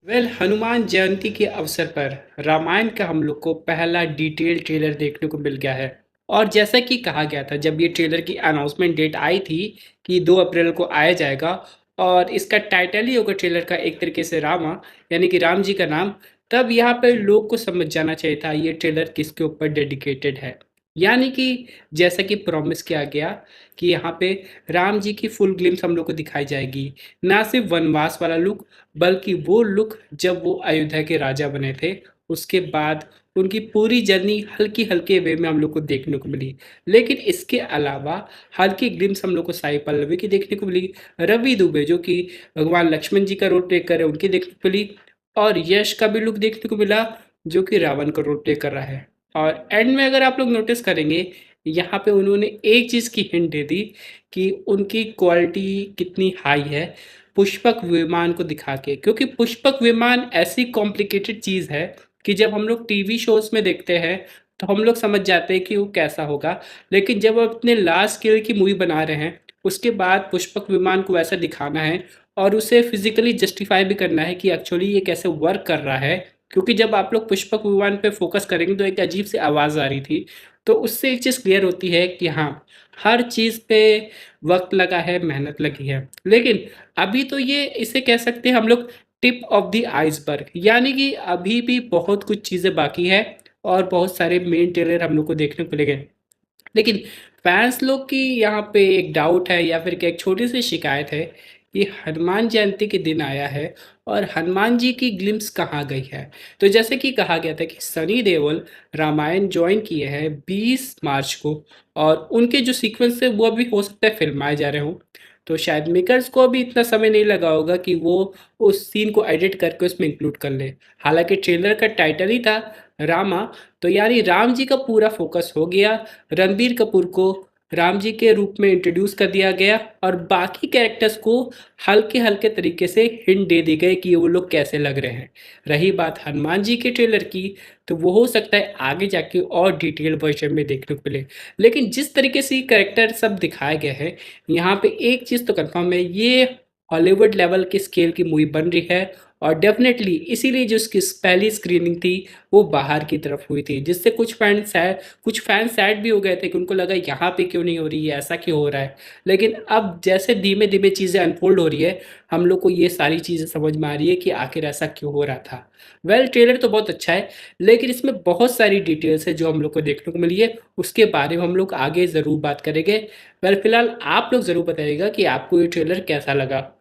हनुमान जयंती के अवसर पर रामायण का हम लोग को पहला डिटेल ट्रेलर देखने को मिल गया है। और जैसा कि कहा गया था जब ये ट्रेलर की अनाउंसमेंट डेट आई थी कि 2 अप्रैल को आया जाएगा और इसका टाइटल ही होगा ट्रेलर का एक तरीके से रामा, यानी कि राम जी का नाम। तब यहाँ पर लोग को समझ जाना चाहिए था ये ट्रेलर किसके ऊपर डेडिकेटेड है। यानी कि जैसा कि प्रॉमिस किया गया कि यहाँ पे राम जी की फुल ग्लिम्स हम लोग को दिखाई जाएगी। ना सिर्फ वनवास वाला लुक, बल्कि वो लुक जब वो अयोध्या के राजा बने थे, उसके बाद उनकी पूरी जर्नी हल्की हल्के वे में हम लोग को देखने को मिली। लेकिन इसके अलावा हल्की ग्लिम्स हम लोग को साई पल्लवी की देखने को मिली, रवि दुबे जो कि भगवान लक्ष्मण जी का रोल प्ले कर रहे हैं उनकी देखने को मिली, और यश का भी लुक देखने को मिला जो कि रावण का रोल प्ले कर रहा है। और एंड में अगर आप लोग नोटिस करेंगे, यहाँ पे उन्होंने एक चीज़ की हिंट दे दी कि उनकी क्वालिटी कितनी हाई है पुष्पक विमान को दिखा के, क्योंकि पुष्पक विमान ऐसी कॉम्प्लिकेटेड चीज़ है कि जब हम लोग टीवी शोज में देखते हैं तो हम लोग समझ जाते हैं कि वो कैसा होगा। लेकिन जब आप इतने लार्ज स्केल की मूवी बना रहे हैं, उसके बाद पुष्पक विमान को ऐसा दिखाना है और उसे फिजिकली जस्टिफाई भी करना है कि एक्चुअली ये कैसे वर्क कर रहा है। क्योंकि जब आप लोग पुष्पक विमान पे फोकस करेंगे तो एक अजीब सी आवाज़ आ रही थी। तो उससे एक चीज़ क्लियर होती है कि हाँ, हर चीज़ पे वक्त लगा है, मेहनत लगी है। लेकिन अभी तो ये इसे कह सकते हैं हम लोग टिप ऑफ द आइसबर्ग, यानी कि अभी भी बहुत कुछ चीज़ें बाकी है और बहुत सारे मेन ट्रेलर हम लोग को देखने को मिलेंगे। लेकिन फैंस लोग की यहाँ पे एक डाउट है या फिर क्या एक छोटी सी शिकायत है कि हनुमान जयंती के दिन आया है और हनुमान जी की ग्लिम्स कहाँ गई है। तो जैसे कि कहा गया था कि सनी देओल रामायण ज्वाइन किए हैं 20 मार्च को, और उनके जो सीक्वेंस है वो अभी हो सकता है फिल्माए जा रहे हों। तो शायद मेकर्स को अभी इतना समय नहीं लगा होगा कि वो उस सीन को एडिट करके उसमें इंक्लूड कर ले। हालांकि ट्रेलर का टाइटल ही था रामा, तो यानी राम जी का पूरा फोकस हो गया। रणबीर कपूर को राम जी के रूप में इंट्रोड्यूस कर दिया गया और बाकी कैरेक्टर्स को हल्के हल्के तरीके से हिंट दे दी गई कि वो लोग कैसे लग रहे हैं। रही बात हनुमान जी के ट्रेलर की, तो वो हो सकता है आगे जाके और डिटेल वर्जन में देखने को मिले। लेकिन जिस तरीके से कैरेक्टर सब दिखाए गए हैं, यहाँ पे एक चीज़ तो कंफर्म है, ये हॉलीवुड लेवल की स्केल की मूवी बन रही है। और डेफिनेटली इसीलिए जो उसकी पहली स्क्रीनिंग थी वो बाहर की तरफ हुई थी, जिससे कुछ फैन सैड भी हो गए थे कि उनको लगा यहाँ पे क्यों नहीं हो रही है, ऐसा क्यों हो रहा है। लेकिन अब जैसे धीमे धीमे चीज़ें अनफोल्ड हो रही है, हम लोग को ये सारी चीज़ें समझ में आ रही है कि आखिर ऐसा क्यों हो रहा था। ट्रेलर तो बहुत अच्छा है, लेकिन इसमें बहुत सारी डिटेल्स है जो हम लोग को देखने को मिली है, उसके बारे में हम लोग आगे ज़रूर बात करेंगे। फिलहाल आप लोग ज़रूर बताइएगा कि आपको ये ट्रेलर कैसा लगा।